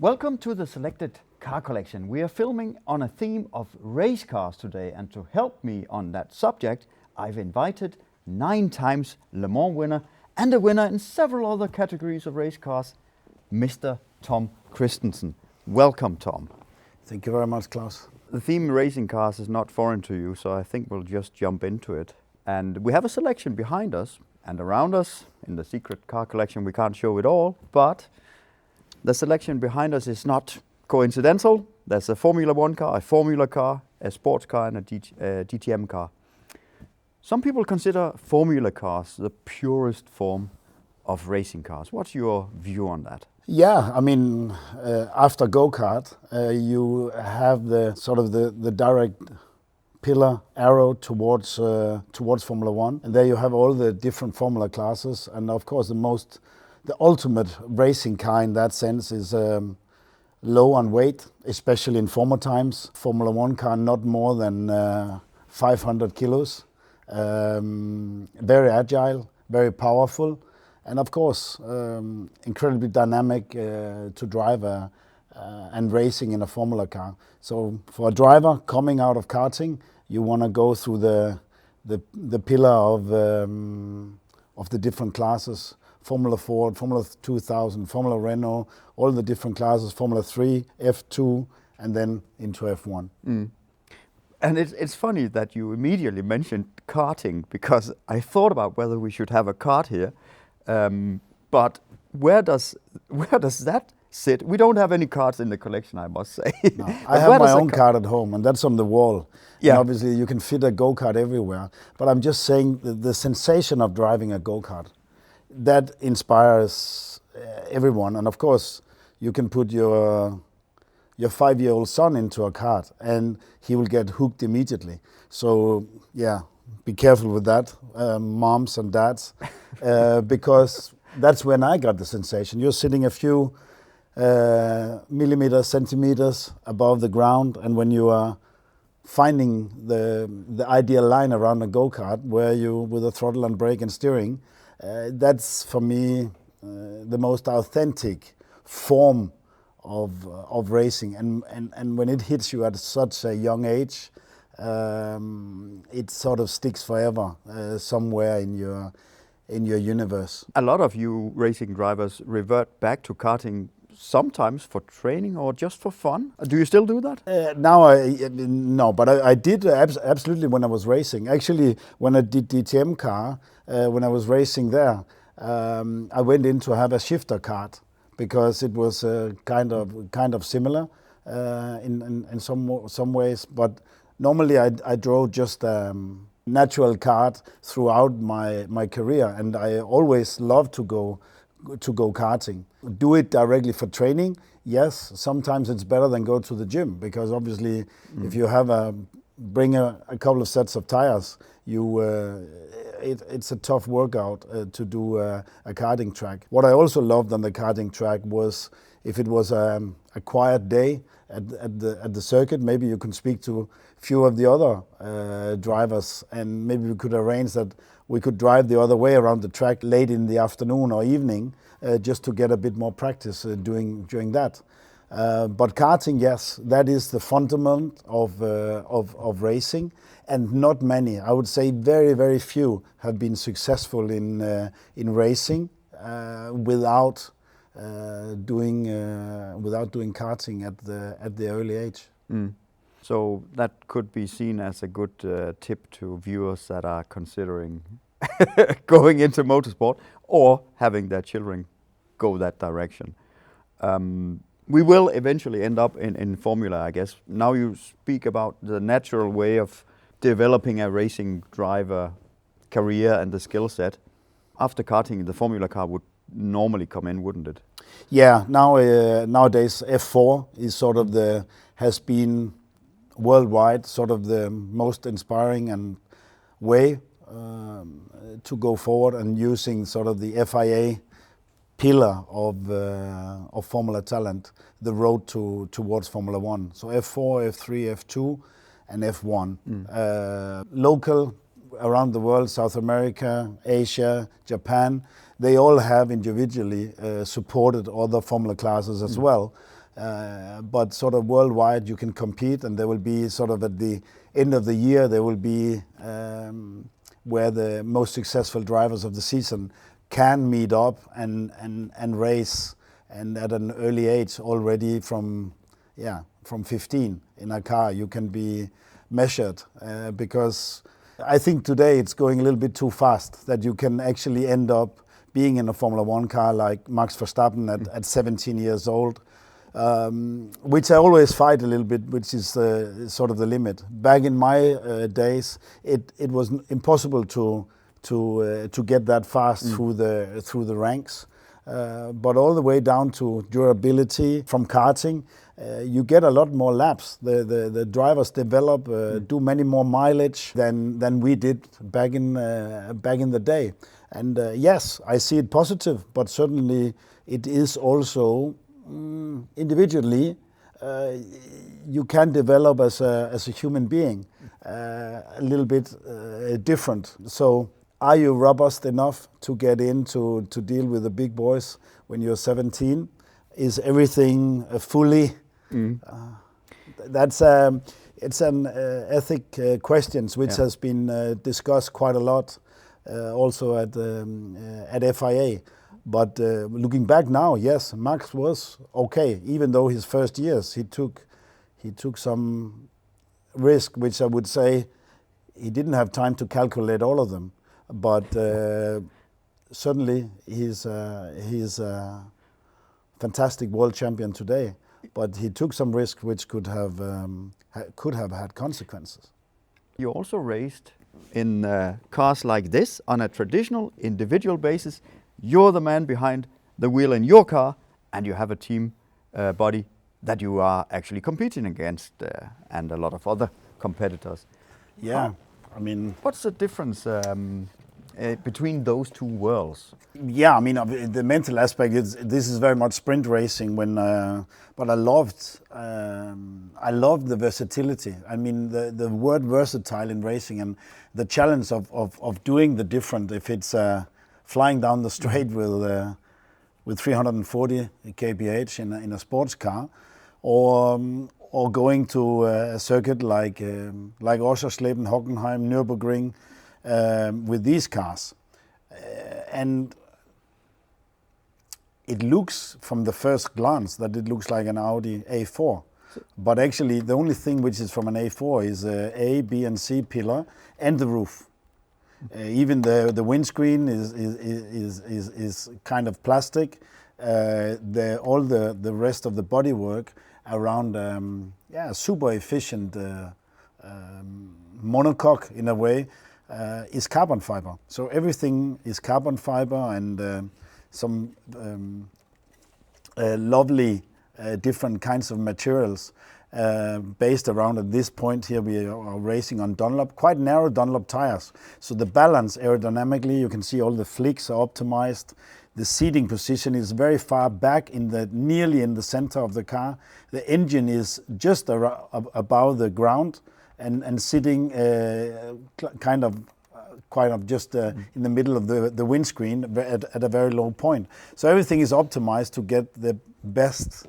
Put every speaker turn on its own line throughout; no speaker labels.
Welcome to the selected car collection. We are filming on a theme of race cars today, and to help me on that subject, I've invited 9 times Le Mans winner and a winner in several other categories of race cars, Mr. Tom Kristensen. Welcome, Tom.
Thank you very much, Klaus.
The theme racing cars is not foreign to you, so I think we'll just jump into it. And we have a selection behind us and around us in the secret car collection. We can't show it all, but the selection behind us is not coincidental. There's a Formula 1 car, a Formula car, a sports car and a DTM car. Some people consider Formula cars the purest form of racing cars. What's your view on that?
Yeah, I mean, after go-kart, you have the direct pillar arrow towards Formula 1. And there you have all the different Formula classes. And of course, the ultimate racing car in that sense is low on weight, especially in former times. Formula 1 car not more than 500 kilos. Very agile, very powerful, and of course incredibly dynamic to drive and racing in a Formula car. So for a driver coming out of karting, you want to go through the pillar of the different classes. Formula Ford, Formula 2000, Formula Renault, all the different classes, Formula 3, F2, and then into F1.
Mm. And it's funny that you immediately mentioned karting, because I thought about whether we should have a kart here. But where does that sit? We don't have any karts in the collection, I must say.
No, I have my own kart at home, and that's on the wall. Yeah. And obviously, you can fit a go-kart everywhere. But I'm just saying the sensation of driving a go-kart, that inspires everyone. And of course, you can put your 5-year-old son into a kart and he will get hooked immediately. So yeah, be careful with that, moms and dads, because that's when I got the sensation. You're sitting a few centimeters above the ground, and when you are finding the ideal line around a go-kart where you, with a throttle and brake and steering, that's for me the most authentic form of racing, and when it hits you at such a young age, it sort of sticks forever somewhere in your universe.
A lot of you racing drivers revert back to karting sometimes for training or just for fun. Do you still do that?
No, but I did absolutely when I was racing. Actually, when I did DTM car, when I was racing there, I went in to have a shifter kart, because it was kind of similar in some ways. But normally I drove just natural kart throughout my career, and I always loved to go karting. Do it directly for training? Yes, sometimes it's better than go to the gym, because obviously if you have bring a couple of sets of tires, it's a tough workout to do a karting track. What I also loved on the karting track was if it was a quiet day at the circuit, maybe you can speak to a few of the other drivers, and maybe we could arrange that we could drive the other way around the track late in the afternoon or evening, just to get a bit more practice during that. But karting, yes, that is the fundament of racing, and not many, I would say very, very few, have been successful in racing without doing karting at the early age.
Mm. So that could be seen as a good tip to viewers that are considering going into motorsport or having their children go that direction. We will eventually end up in Formula, I guess. Now you speak about the natural way of developing a racing driver career and the skill set. After karting, the Formula car would normally come in, wouldn't it?
Yeah, nowadays F4 is has been worldwide sort of the most inspiring and way to go forward, and using sort of the FIA pillar of Formula talent, the road towards Formula 1. So F4, F3, F2 and F1. Local around the world, South America, Asia, Japan, they all have individually supported other Formula classes as well. but sort of worldwide you can compete, and there will be sort of at the end of the year there will be where the most successful drivers of the season can meet up and race, and at an early age already from 15 in a car you can be measured, because I think today it's going a little bit too fast that you can actually end up being in a Formula One car like Max Verstappen at 17 years old, which I always fight a little bit, which is sort of the limit. Back in my days, it was impossible to get that fast through the ranks, but all the way down to durability from karting. You get a lot more laps. The drivers develop, do many more mileage than we did back in the day. And yes, I see it positive, but certainly it is also individually you can develop as a human being a little bit different. So are you robust enough to get in to deal with the big boys when you're 17? Is everything fully? It's an ethic questions which has been discussed quite a lot, also at FIA. But looking back now, yes, Max was okay. Even though his first years he took some risk, which I would say he didn't have time to calculate all of them. But certainly he's a fantastic world champion today. But he took some risk which could have had consequences.
You also raced in cars like this on a traditional individual basis. You're the man behind the wheel in your car, and you have a team body that you are actually competing against, and a lot of other competitors.
Yeah, I mean,
what's the difference between those two worlds?
Yeah, I mean, the mental aspect is this is very much sprint racing. But I loved the versatility. I mean, the word versatile in racing and the challenge of doing the different. If it's flying down the straight with 340 kph in a sports car, or going to a circuit like Oschersleben, Hockenheim, Nürburgring, with these cars, and it looks from the first glance that it looks like an Audi A4, but actually the only thing which is from an A4 is A, B, and C pillar and the roof. Even the windscreen is kind of plastic. All the rest of the bodywork around, super efficient monocoque in a way. Is carbon fiber. So everything is carbon fiber, and some lovely different kinds of materials based around. At this point here we are racing on Dunlop, quite narrow Dunlop tires. So the balance aerodynamically, you can see all the flicks are optimized. The seating position is very far back nearly in the center of the car. The engine is just above the ground, and sitting kind of just in the middle of the windscreen at a very low point. So everything is optimized to get the best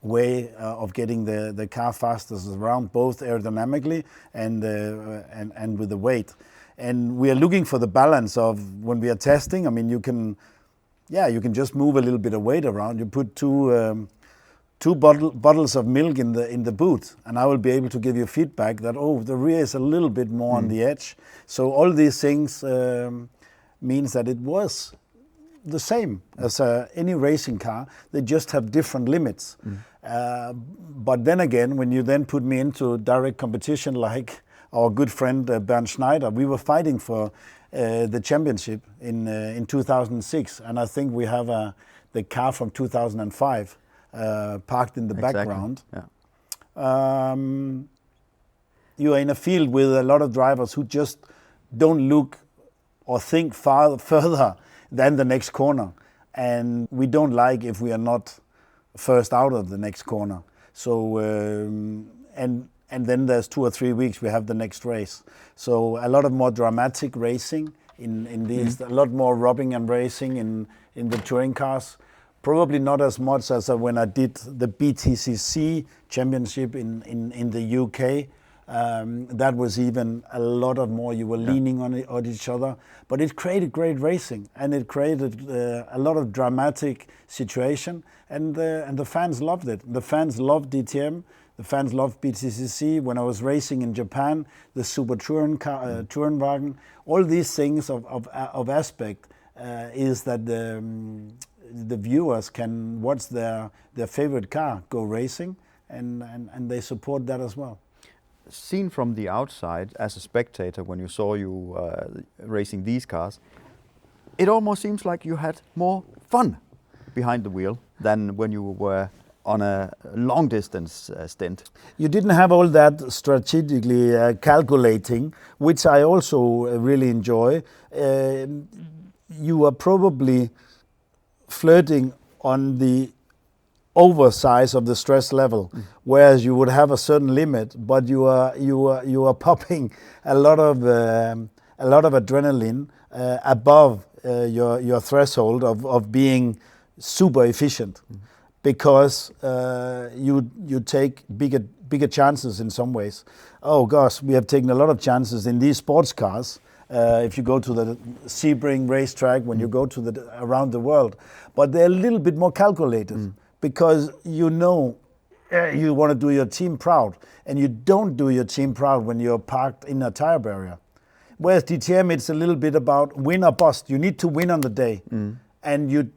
way of getting the car fastest around, both aerodynamically and with the weight. And we are looking for the balance of when we are testing. I mean, you can just move a little bit of weight around. You put two bottles of milk in the boot, and I will be able to give you feedback that, the rear is a little bit more on the edge. So all these things means that it was the same as any racing car. They just have different limits. But then again, when you then put me into direct competition like our good friend Bernd Schneider, we were fighting for the championship in 2006, and I think we have the car from 2005 parked in the background. Yeah. You are in a field with a lot of drivers who just don't look or think further than the next corner, and we don't like if we are not first out of the next corner. So and then there's 2 or 3 weeks we have the next race. So a lot of more dramatic racing in these, a lot more robbing and racing in the touring cars. Probably not as much as when I did the BTCC championship in the UK. That was even a lot of more. You were leaning on each other, but it created great racing, and it created a lot of dramatic situation, and the fans loved it. The fans loved DTM. The fans loved BTCC. When I was racing in Japan, the Super Tourenwagen, all these things of aspect is that the viewers can watch their favorite car go racing, and they support that as well.
Seen from the outside as a spectator, when you saw you racing these cars, it almost seems like you had more fun behind the wheel than when you were on a long distance stint.
You didn't have all that strategically calculating, which I also really enjoy. You are probably flirting on the oversize of the stress level, whereas you would have a certain limit, but you are popping a lot of adrenaline above your threshold of being super efficient, because you take bigger chances in some ways. Oh gosh, we have taken a lot of chances in these sports cars. If you go to the Sebring racetrack, when you go to around the world, but they're a little bit more calculated. Because you know you want to do your team proud, and you don't do your team proud when you're parked in a tire barrier. Whereas DTM, it's a little bit about win or bust. You need to win on the day, and you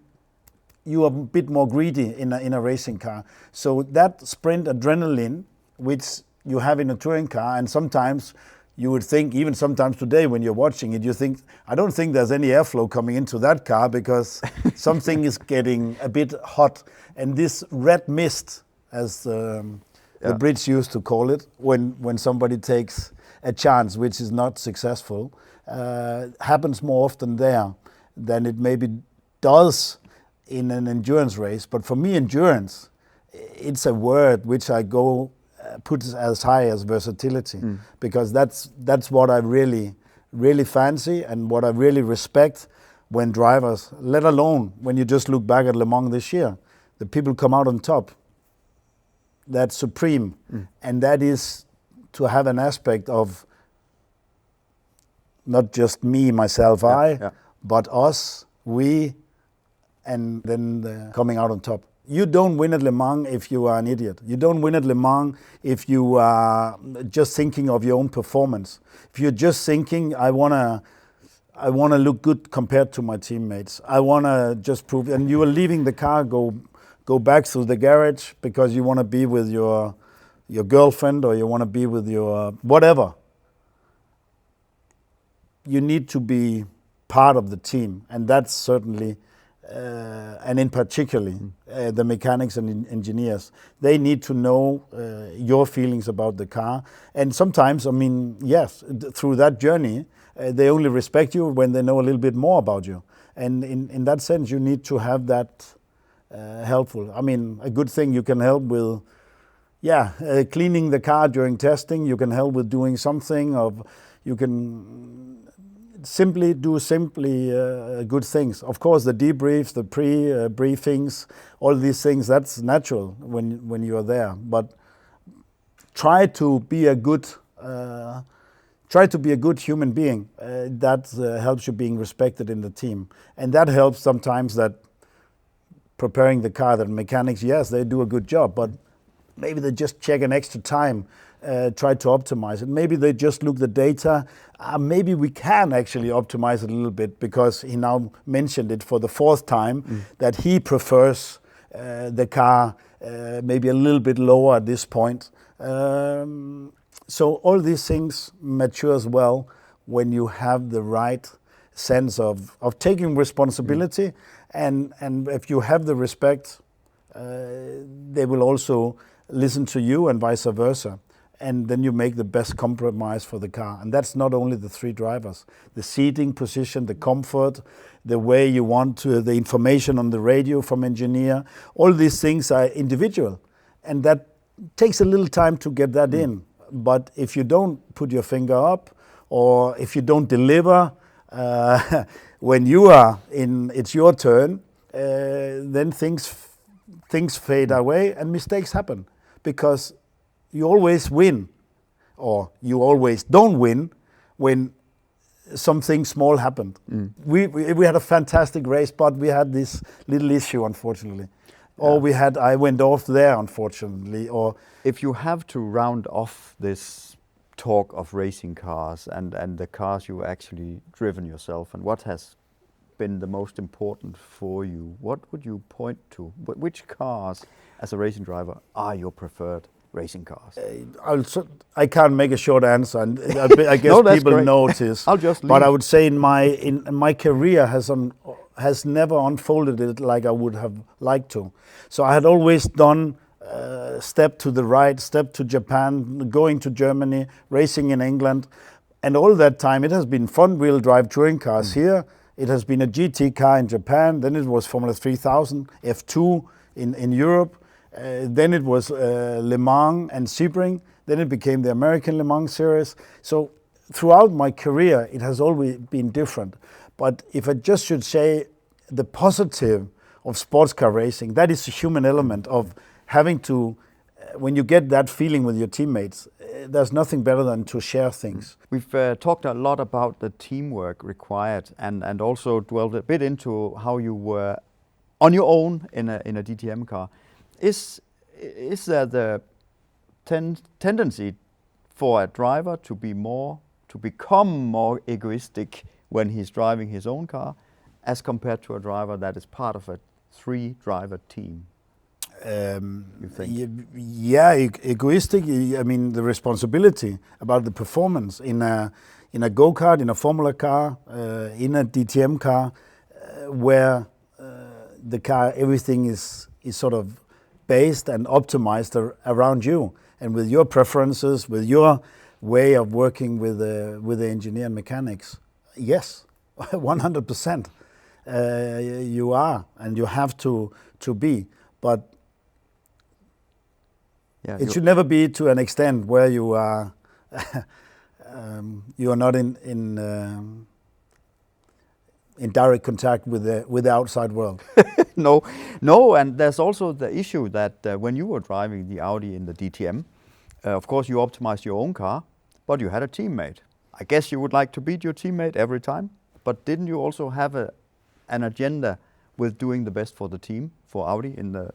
are a bit more greedy in a racing car. So that sprint adrenaline, which you have in a touring car, and sometimes you would think, even sometimes today when you're watching it, you think, I don't think there's any airflow coming into that car because something is getting a bit hot. And this red mist, as the Brits used to call it, when somebody takes a chance which is not successful, happens more often there than it maybe does in an endurance race. But for me, endurance, it's a word which I put as high as versatility, because that's what I really fancy and what I really respect when drivers, let alone when you just look back at Le Mans this year, the people come out on top. That's supreme, and that is to have an aspect of not just me, myself, but us, we, and then coming out on top. You don't win at Le Mans if you are an idiot. You don't win at Le Mans if you are just thinking of your own performance. If you're just thinking, I wanna look good compared to my teammates. I wanna just prove, and you are leaving the car, go back through the garage because you wanna be with your girlfriend, or you wanna be with your whatever. You need to be part of the team, and that's certainly. And in particularly the mechanics and engineers, they need to know your feelings about the car. And sometimes, I mean, yes, through that journey, they only respect you when they know a little bit more about you. And in that sense, you need to have that helpful. I mean, a good thing you can help with, cleaning the car during testing. You can help with doing something you can simply do good things. Of course, the debriefs, the pre-briefings, all these things, that's natural when you are there. But try to be a good human being. That helps you being respected in the team. And that helps sometimes that preparing the car, that mechanics, yes, they do a good job, but maybe they just check an extra time, try to optimize it. Maybe they just look the data. Maybe we can actually optimize it a little bit, because he now mentioned it for the fourth time that he prefers the car maybe a little bit lower at this point. So all these things matures well when you have the right sense of taking responsibility, and if you have the respect, they will also listen to you and vice versa. And then you make the best compromise for the car. And that's not only the three drivers. The seating position, the comfort, the way you want to, the information on the radio from engineer, all these things are individual. And that takes a little time to get that in. But if you don't put your finger up, or if you don't deliver when you are in, it's your turn, then things fade away and mistakes happen, because you always win, or you always don't win when something small happened. We had a fantastic race, but we had this little issue, unfortunately. Or I went off there, unfortunately. Or
if you have to round off this talk of racing cars and the cars you actually driven yourself, and what has been the most important for you, what would you point to? Which cars, as a racing driver, are your preferred racing cars?
I can't make a short answer, and I guess
No, that's
people
great.
notice.
I'll just leave.
But I would say in my career has never unfolded it like I would have liked to. So I had always done step to the right, step to Japan, going to Germany, racing in England, and all that time it has been front-wheel drive touring cars here. It has been a GT car in Japan. Then it was Formula 3000, F2 in Europe. Then it was Le Mans and Sebring. Then it became the American Le Mans series. So throughout my career, it has always been different. But if I just should say the positive of sports car racing, that is the human element of having to, when you get that feeling with your teammates, there's nothing better than to share things.
We've talked a lot about the teamwork required, and also dwelled a bit into how you were on your own in a DTM car. Is there the tendency for a driver to become more egoistic when he's driving his own car, as compared to a driver that is part of a 3-driver team? You think?
Egoistic. I mean, the responsibility about the performance in a go-kart, in a Formula car, in a DTM car, where the car, everything is sort of based and optimized around you, and with your preferences, with your way of working with the engineer and mechanics. Yes, 100%. You are, and you have to be, but it should never be to an extent where you are you are not in direct contact with the outside world.
No, and there's also the issue that when you were driving the Audi in the DTM, of course you optimized your own car, but you had a teammate. I guess you would like to beat your teammate every time, but didn't you also have an agenda with doing the best for the team, for Audi in the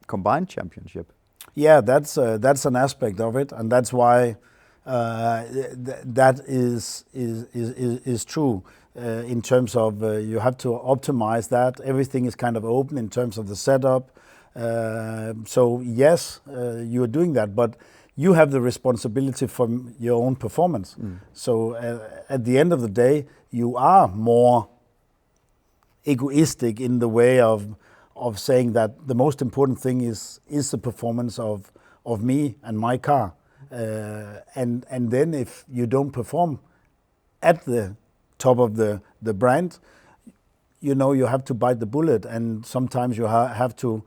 combined championship?
Yeah, that's an aspect of it, and that's why that is true. In terms of you have to optimize that. Everything is kind of open in terms of the setup. So yes, you are doing that, but you have the responsibility for your own performance. So at the end of the day, you are more egoistic in the way of saying that the most important thing is the performance of me and my car. And then if you don't perform at the top of the brand, you have to bite the bullet, and sometimes you have to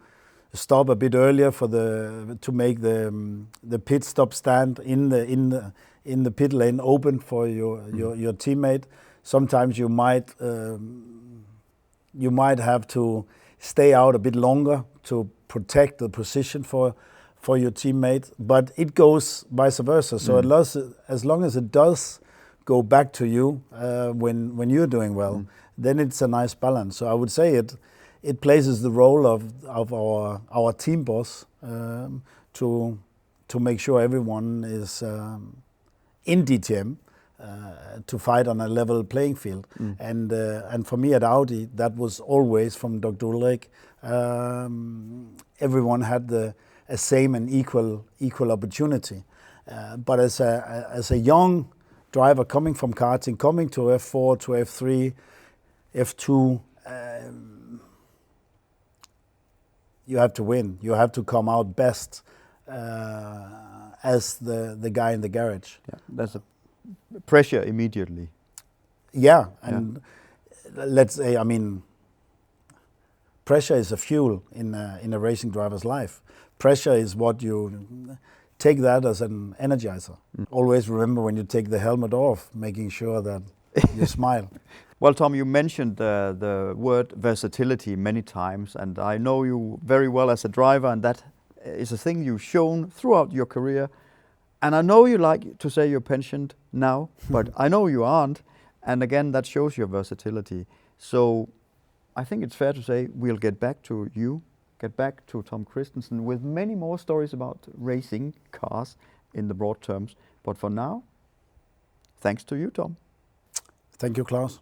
stop a bit earlier to make the pit stop stand in the pit lane open for your teammate. Sometimes you might have to stay out a bit longer to protect the position for your teammate, but it goes vice versa. So as long as it does go back to you when you're doing well, then it's a nice balance. So I would say it places the role of our team boss to make sure everyone is in DTM to fight on a level playing field. And for me at Audi, that was always from Dr. Ulrich. Everyone had a same and equal opportunity. But as a young driver coming from karting, coming to F4, to F3, F2, you have to win. You have to come out best as the guy in the garage.
Yeah, there's a pressure immediately.
Yeah, and let's say, I mean, pressure is a fuel in a racing driver's life. Pressure is what you take that as an energizer. Always remember when you take the helmet off, making sure that You smile.
Well, Tom, you mentioned the word versatility many times, and I know you very well as a driver, and that is a thing you've shown throughout your career. And I know you like to say you're pensioned now, but I know you aren't. And again, that shows your versatility. So I think it's fair to say we'll get back to you, get back to Tom Kristensen with many more stories about racing cars in the broad terms. But for now, thanks to you, Tom.
Thank you, Klaus.